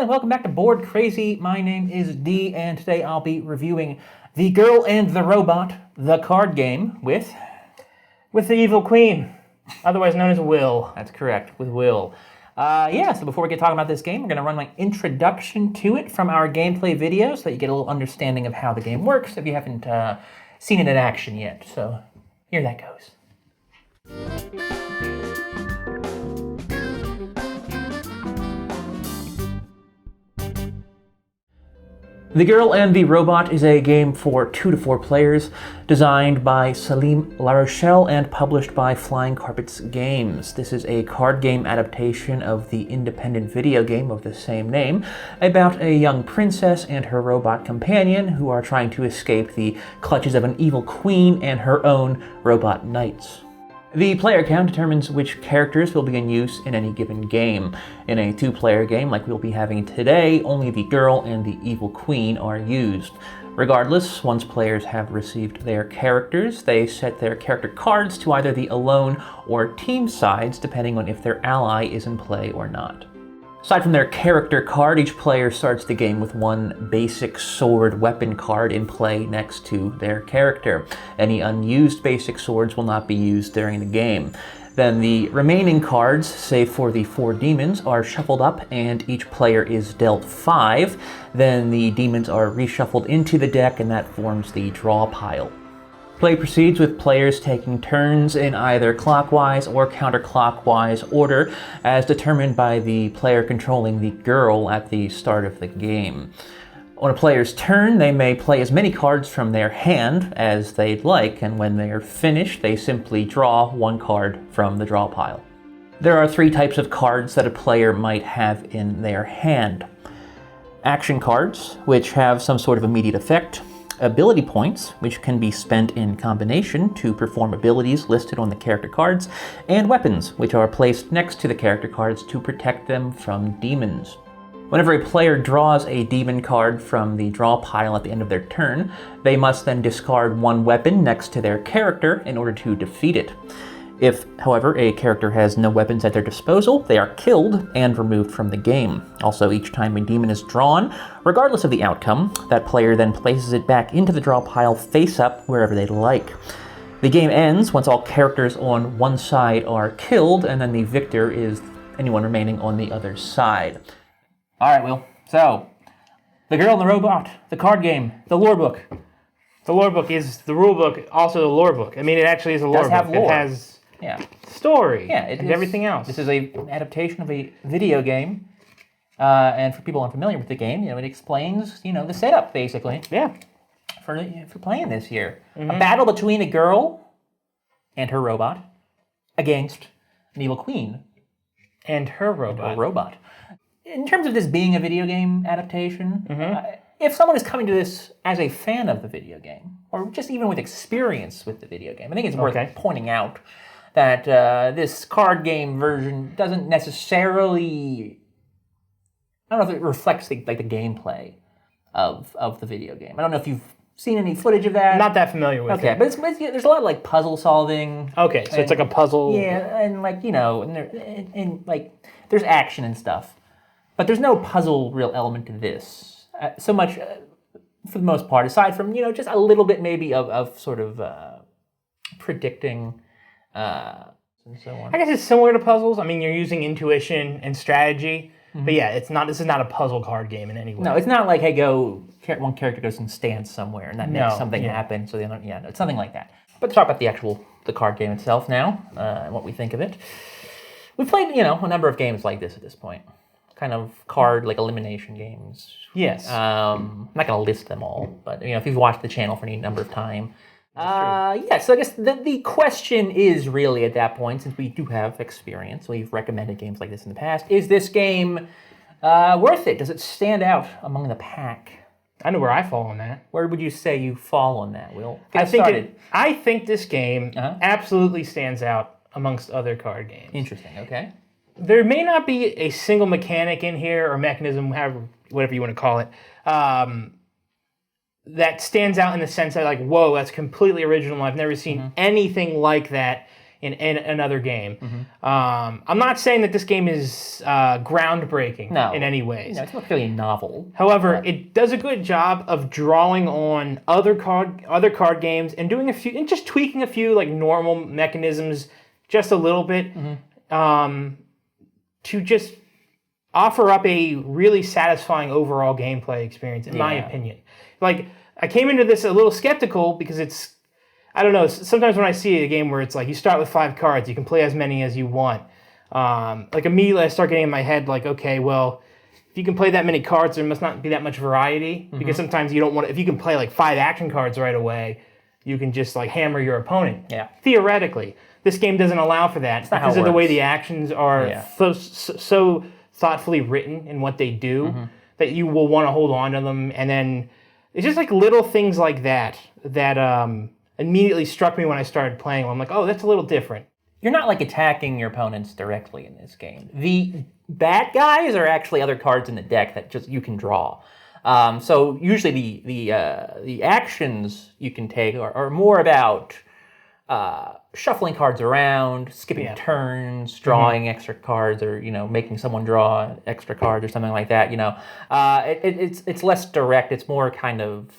and welcome back to Board Crazy. My name is D, and today I'll be reviewing The Girl and the Robot, the card game with the evil queen, otherwise known as Will. That's correct, with Will. So before we get talking about this game, we're going to run my introduction to it from our gameplay video so that you get a little understanding of how the game works if you haven't seen it in action yet. So here that goes. The Girl and the Robot is a game for 2 to 4 players, designed by Salim, Larochelle, and published by Flying Carpets Games. This is a card game adaptation of the independent video game of the same name, about a young princess and her robot companion who are trying to escape the clutches of an evil queen and her own robot knights. The player count determines which characters will be in use in any given game. In a 2-player game like we'll be having today, only the girl and the evil queen are used. Regardless, once players have received their characters, they set their character cards to either the alone or team sides, depending on if their ally is in play or not. Aside from their character card, each player starts the game with one basic sword weapon card in play next to their character. Any unused basic swords will not be used during the game. Then the remaining cards, save for the 4 demons, are shuffled up and each player is dealt 5. Then the demons are reshuffled into the deck and that forms the draw pile. Play proceeds with players taking turns in either clockwise or counterclockwise order, as determined by the player controlling the girl at the start of the game. On a player's turn, they may play as many cards from their hand as they'd like, and when they are finished, they simply draw 1 card from the draw pile. There are 3 types of cards that a player might have in their hand. Action cards, which have some sort of immediate effect. Ability points, which can be spent in combination to perform abilities listed on the character cards, and weapons, which are placed next to the character cards to protect them from demons. Whenever a player draws a demon card from the draw pile at the end of their turn, they must then discard 1 weapon next to their character in order to defeat it. If, however, a character has no weapons at their disposal, they are killed and removed from the game. Also, each time a demon is drawn, regardless of the outcome, that player then places it back into the draw pile face up wherever they like. The game ends once all characters on one side are killed, and then the victor is anyone remaining on the other side. All right, Will. So, The Girl and the Robot, the card game, the lore book. The lore book is the rule book, also the lore book. I mean, it actually is a lore book. Have lore. It has story and everything else. This is an adaptation of a video game, and for people unfamiliar with the game, it explains, the setup basically. Yeah. For playing this here, a battle between a girl and her robot against an evil queen and her robot. In terms of this being a video game adaptation, if someone is coming to this as a fan of the video game, or just even with experience with the video game, I think it's worth pointing out that this card game version doesn't necessarily, I don't know if it reflects the gameplay of the video game. I don't know if you've seen any footage of that. Not that familiar with it. Okay, but there's a lot of puzzle solving. Okay, so it's like a puzzle. Yeah, and there's action and stuff, but there's no puzzle real element to this. So much, for the most part, aside from just a little bit maybe of sort of predicting. And so on. I guess it's similar to puzzles. I mean, you're using intuition and strategy, but yeah, it's not. This is not a puzzle card game in any way. No, it's not like one character goes and stands somewhere and that makes something happen. So it's something like that. But to talk about the card game itself now, and what we think of it. We've played a number of games like this at this point, kind of card elimination games. Yes. I'm not going to list them all, but if you've watched the channel for any number of time. So I guess the question is really at that point, since we do have experience, we've recommended games like this in the past, is this game worth it? Does it stand out among the pack? I know where I fall on that. Where would you say you fall on that, Will? I think this game absolutely stands out amongst other card games. Interesting, okay. There may not be a single mechanic in here, or mechanism, whatever you want to call it, that stands out in the sense that whoa, that's completely original. I've never seen anything like that in another game. I'm not saying that this game is groundbreaking in any ways. No, it's not really novel. However, it does a good job of drawing on other card games and doing just tweaking a few like normal mechanisms just a little bit to just offer up a really satisfying overall gameplay experience, in my opinion. Like, I came into this a little skeptical because it's, I don't know, sometimes when I see a game where it's like you start with 5 cards, you can play as many as you want. Like, immediately I start getting in my head like, okay, well, if you can play that many cards, there must not be that much variety, because sometimes you don't want to, if you can play like 5 action cards right away, you can just like hammer your opponent. Yeah. Theoretically. This game doesn't allow for that because of the way the actions are so thoughtfully written in what they do that you will want to hold on to them. And then it's just like little things like that immediately struck me when I started playing. I'm like, oh, that's a little different. You're not like attacking your opponents directly in this game. The bad guys are actually other cards in the deck that just you can draw. So usually the actions you can take are more about shuffling cards around, skipping turns, drawing extra cards, or making someone draw extra cards or something like that. It's less direct. It's more kind of.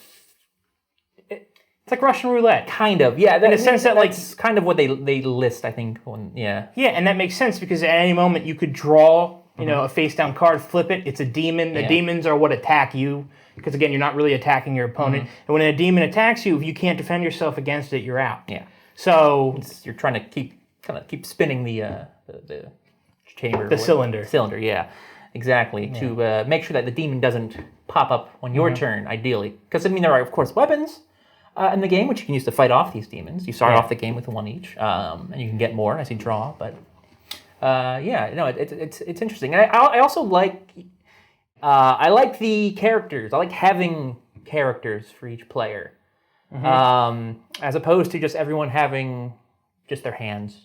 It's like Russian roulette. Kind of, yeah. In a sense that that's kind of what they list, I think. Yeah, and that makes sense because at any moment you could draw, a face-down card, flip it. It's a demon. The demons are what attack you because, again, you're not really attacking your opponent. And when a demon attacks you, if you can't defend yourself against it, you're out. Yeah. So you're trying to keep spinning the chamber. The cylinder. Cylinder, yeah. Exactly. Yeah. To make sure that the demon doesn't pop up on your turn, ideally. Because, there are, of course, weapons in the game, which you can use to fight off these demons. You start off the game with 1 each, and you can get more as you draw. But it's interesting. And I also like I like the characters. I like having characters for each player, as opposed to just everyone having just their hands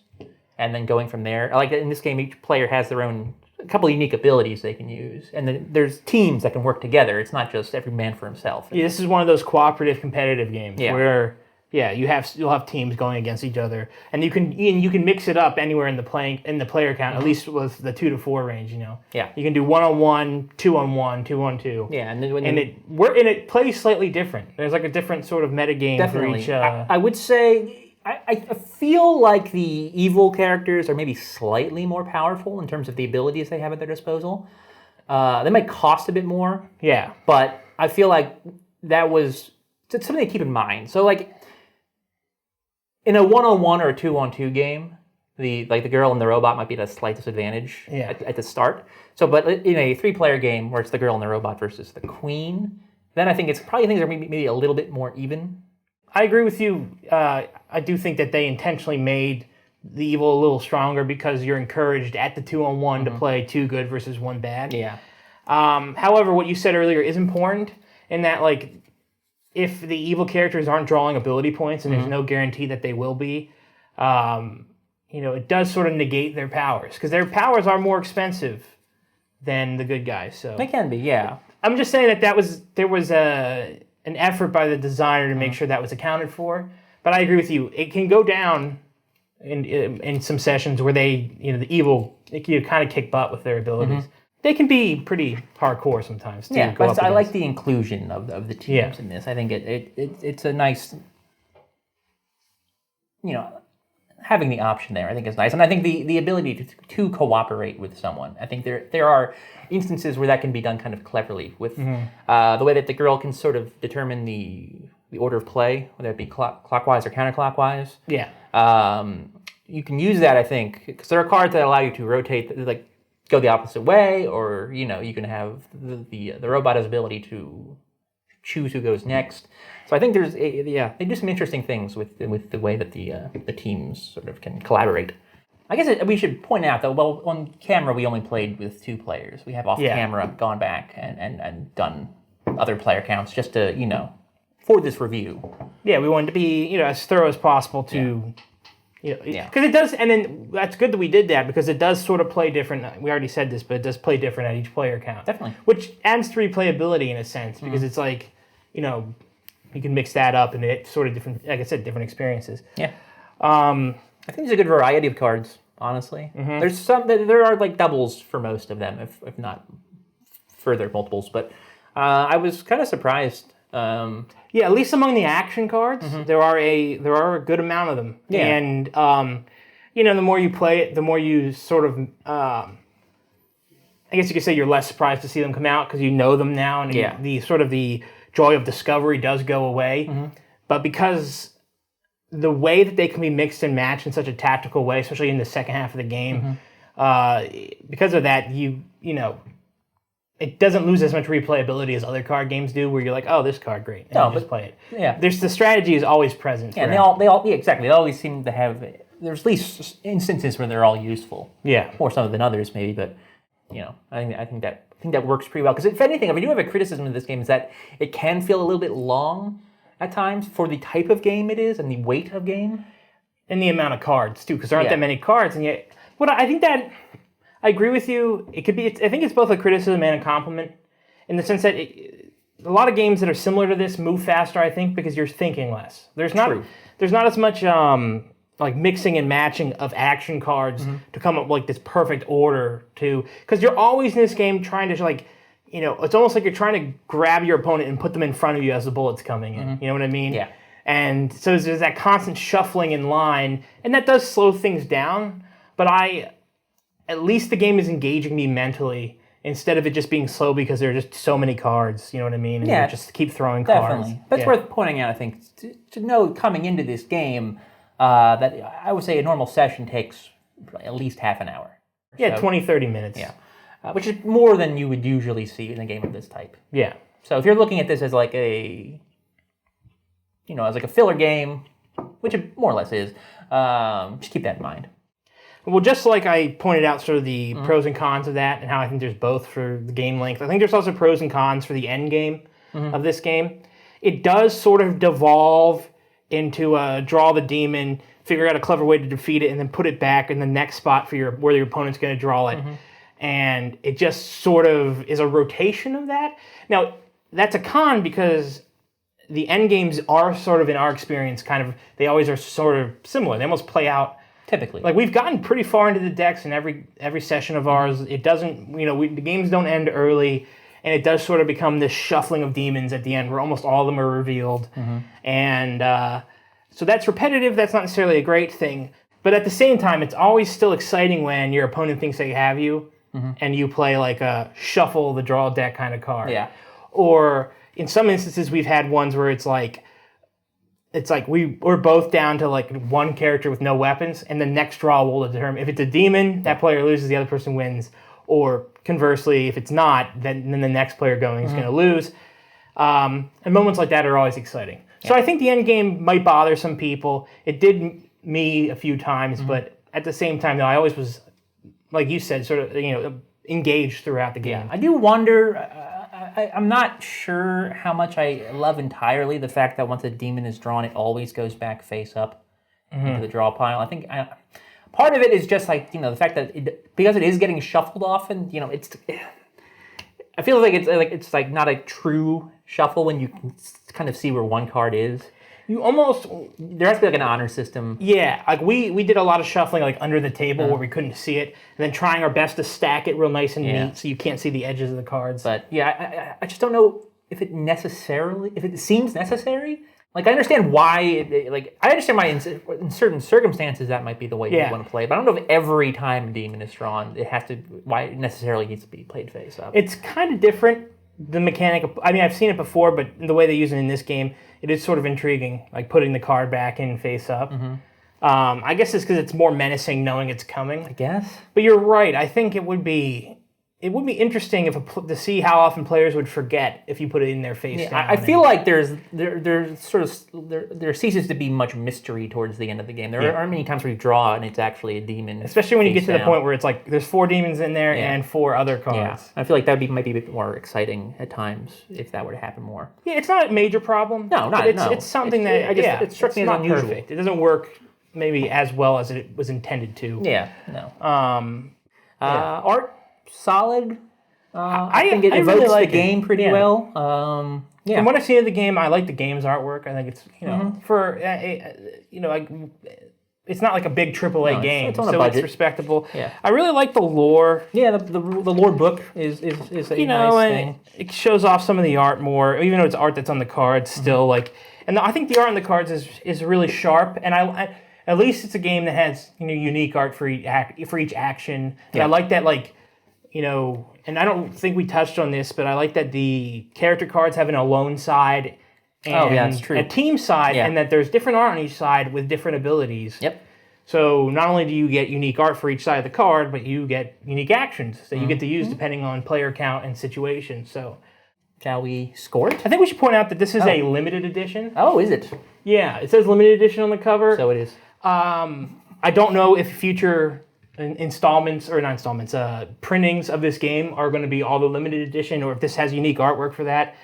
and then going from there. I like that in this game, each player has their own a couple of unique abilities they can use, and then there's teams that can work together. It's not just every man for himself. Yeah, this is one of those cooperative competitive games where you'll have teams going against each other, and you can mix it up anywhere in the player count, at least with the 2 to 4 range. Yeah, you can do 1-on-1, 2-on-1, 2-on-2. Yeah, and it plays slightly different. There's like a different sort of metagame for each. I would say. I feel like the evil characters are maybe slightly more powerful in terms of the abilities they have at their disposal. They might cost a bit more. Yeah. But I feel like it's something to keep in mind. So, like, in a 1-on-1 or a 2-on-2 game, the girl and the robot might be at a slight disadvantage at the start. So, but in a 3-player game where it's the girl and the robot versus the queen, then I think things are maybe a little bit more even. I agree with you. I do think that they intentionally made the evil a little stronger because you're encouraged at the 2-on-1 to play 2 good versus 1 bad. Yeah. However, what you said earlier is important in that, like, if the evil characters aren't drawing ability points and there's no guarantee that they will be, it does sort of negate their powers because their powers are more expensive than the good guys. So they can be, yeah. I'm just saying that there was an effort by the designer to make sure that was accounted for. But I agree with you. It can go down in some sessions where the evil, they can kind of kick butt with their abilities. They can be pretty hardcore sometimes. Too, yeah, but I like the inclusion of the teams in this. I think it's a nice, having the option there, I think is nice. And I think the ability to cooperate with someone. I think there are instances where that can be done kind of cleverly with the way that the girl can sort of determine the order of play, whether it be clockwise or counterclockwise. Yeah. You can use that, I think, because there are cards that allow you to rotate, like go the opposite way, or you can have the robot's ability to choose who goes next. So I think they do some interesting things with the way that the teams sort of can collaborate. I guess we should point out that, well, on camera we only played with 2 players. We have off camera gone back and done other player counts just to, for this review. Yeah, we wanted to be, as thorough as possible to, because it does, and then that's good that we did that because it does sort of play different. We already said this, but it does play different at each player count. Definitely. Which adds to replayability in a sense because it's like, you can mix that up and it's sort of different, like I said, different experiences. Yeah. I think there's a good variety of cards, honestly. There's some, there are like doubles for most of them, if not further multiples, but I was kind of surprised. Yeah, at least among the action cards, there are a good amount of them. Yeah. And the more you play it, the more you sort of I guess you could say you're less surprised to see them come out because you know them now, and the joy of discovery does go away. But because the way that they can be mixed and matched in such a tactical way, especially in the second half of the game, because of that, it doesn't lose as much replayability as other card games do, where you're like, oh, this card, great, and you just play it. Yeah, the strategy is always present. Yeah, and they all exactly. They always seem to have. There's at least instances where they're all useful. Yeah, more some than others, maybe, but I think that works pretty well. Because if anything, if I do have a criticism of this game, is that it can feel a little bit long at times for the type of game it is and the weight of game, and the amount of cards too, because there aren't that many cards, and yet, I think that. I agree with you. It could be. I think it's both a criticism and a compliment, in the sense that a lot of games that are similar to this move faster. I think because you're thinking less. There's not as much like mixing and matching of action cards to come up with like this perfect order because you're always in this game trying to it's almost like you're trying to grab your opponent and put them in front of you as the bullet's coming in. You know what I mean? Yeah. And so there's that constant shuffling in line, and that does slow things down. But at least the game is engaging me mentally instead of it just being slow because there are just so many cards. You know what I mean? And you just keep throwing cards. Definitely. But it's worth pointing out, I think, to know coming into this game that I would say a normal session takes at least half an hour. Yeah, 20, 30 minutes. Yeah. Which is more than you would usually see in a game of this type. Yeah. So if you're looking at this as like a filler game, which it more or less is, just keep that in mind. Well, just like I pointed out sort of the pros and cons of that and how I think there's both for the game length, I think there's also pros and cons for the end game of this game. It does sort of devolve into draw the demon, figure out a clever way to defeat it, and then put it back in the next spot for where your opponent's going to draw it. And it just sort of is a rotation of that. Now, that's a con because the end games are sort of, in our experience, they always are sort of similar. They almost play out typically. Like, we've gotten pretty far into the decks in every session of ours. It doesn't, the games don't end early, and it does sort of become this shuffling of demons at the end where almost all of them are revealed. And so that's repetitive. That's not necessarily a great thing. But at the same time, it's always still exciting when your opponent thinks they have you, and you play like a shuffle the draw deck kind of card. Yeah. Or in some instances, we've had ones where it's like we're both down to like one character with no weapons, and the next draw will determine if it's a demon, that player loses, the other person wins, or conversely, if it's not, then the next player going is going to lose. And moments like that are always exciting. So I think the end game might bother some people. It did me a few times, but at the same time, though, I always was, like you said, sort of engaged throughout the game. I do wonder. I'm not sure how much I love entirely the fact that once a demon is drawn, it always goes back face up into the draw pile. I think part of it is just like the fact that because it is getting shuffled often. It's. I feel like it's not a true shuffle when you can kind of see where one card is. There has to be like an honor system. Yeah, like we did a lot of shuffling like under the table where we couldn't see it, and then trying our best to stack it real nice and neat so you can't see the edges of the cards. But I just don't know if it seems necessary. Like I understand why, I understand why in certain circumstances that might be the way you want to play, but I don't know if every time a demon is drawn, why it necessarily needs to be played face up. It's kind of different, the mechanic. I've seen it before, but the way they use it in this game, it is sort of intriguing, like putting the card back in face up. I guess it's because it's more menacing knowing it's coming. I guess. But you're right. I think it would be interesting to see how often players would forget if you put it in their face down. I feel like there ceases to be much mystery towards the end of the game. There aren't many times where you draw and it's actually a demon. Especially when you get to the point where it's like there's 4 demons in there and 4 other cards. Yeah. I feel like that might be a bit more exciting at times if that were to happen more. Yeah, it's not a major problem. No, it's something it struck me as not unusual. Perfect. It doesn't work maybe as well as it was intended to. Yeah, no. Art. Solid. I think it evokes really like the game pretty well. From what I've seen of the game, I like the game's artwork. I think it's it's not like a big AAA game, it's on a so budget. it's respectable. Yeah. I really like the lore. Yeah, the lore book is a nice thing. It shows off some of the art more, even though it's art that's on the cards. Still, like, and I think the art on the cards is really sharp. And I at least it's a game that has unique art for each action. And I like that, like, and I don't think we touched on this, but I like that the character cards have an alone side and that's true. a team side, and that there's different art on each side with different abilities. Yep. So not only do you get unique art for each side of the card, but you get unique actions that you get to use depending on player count and situation. So, shall we score it? I think we should point out that this is a limited edition. Oh, is it? Yeah, it says limited edition on the cover. So it is. I don't know if future printings of this game are going to be all the limited edition, or if this has unique artwork for that.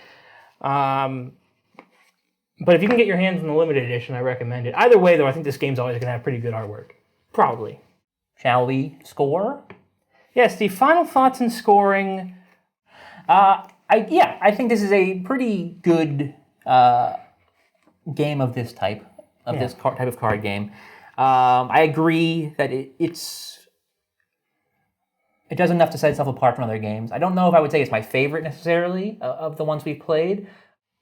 But if you can get your hands on the limited edition, I recommend it. Either way, though, I think this game's always going to have pretty good artwork. Probably. Shall we score? Yes, the final thoughts and scoring. I think this is a pretty good game of this type, this type of card game. I agree that it does enough to set itself apart from other games. I don't know if I would say it's my favorite necessarily of the ones we've played.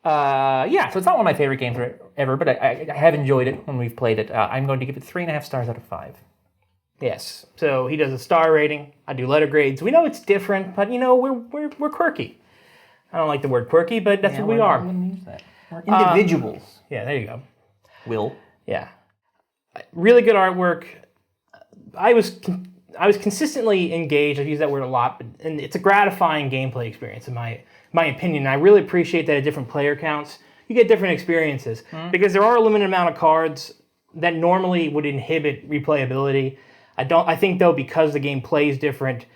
So it's not one of my favorite games ever, but I have enjoyed it when we've played it. I'm going to give it 3.5 stars out of 5. Yes. So he does a star rating. I do letter grades. We know it's different, but we're quirky. I don't like the word quirky, but that's what we are. I wouldn't use that. We're individuals. Yeah, there you go. Will. Yeah. Really good artwork. I was consistently engaged. I've used that word a lot, and it's a gratifying gameplay experience in my opinion. I really appreciate that at different player counts, you get different experiences because there are a limited amount of cards that normally would inhibit replayability. I think though, because the game plays different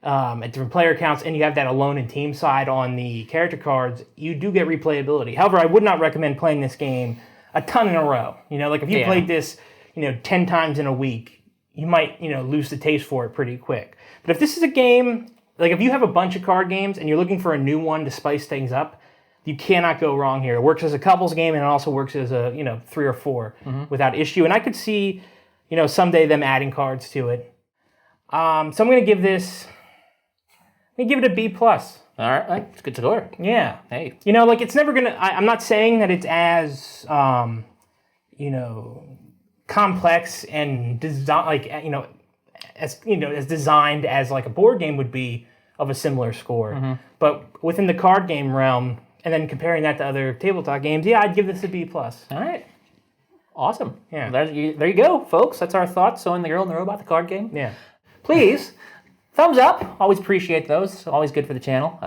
at different player counts, and you have that alone and team side on the character cards, you do get replayability. However, I would not recommend playing this game a ton in a row. Like if you played this, 10 times in a week, you might, lose the taste for it pretty quick. But if this is a game, like if you have a bunch of card games and you're looking for a new one to spice things up, you cannot go wrong here. It works as a couples game, and it also works as a 3 or 4 without issue. And I could see someday them adding cards to it. So I'm gonna give it a B+. All right, it's a good score. Yeah. Hey. It's never gonna. I'm not saying that it's as complex and as designed as like a board game would be of a similar score. But within the card game realm, and then comparing that to other tabletop games, I'd give this a B+. All right. Awesome. Yeah. Well, there you go, folks. That's our thoughts on The Girl and the Robot, the card game. Yeah. Please, thumbs up. Always appreciate those. Always good for the channel.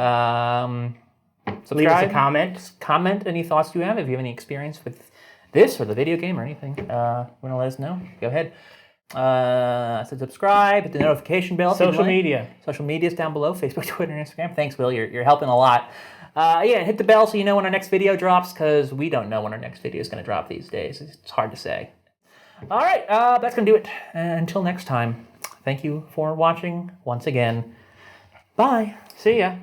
Subscribe. Leave us a comment. Comment any thoughts you have. If you have any experience with this or the video game or anything, want to let us know, go ahead. So subscribe, hit the notification bell. Social media. Social media is down below, Facebook, Twitter, and Instagram. Thanks, Will. You're helping a lot. Hit the bell so you know when our next video drops, because we don't know when our next video is going to drop these days. It's hard to say. All right, that's going to do it. Until next time, thank you for watching once again. Bye. See ya.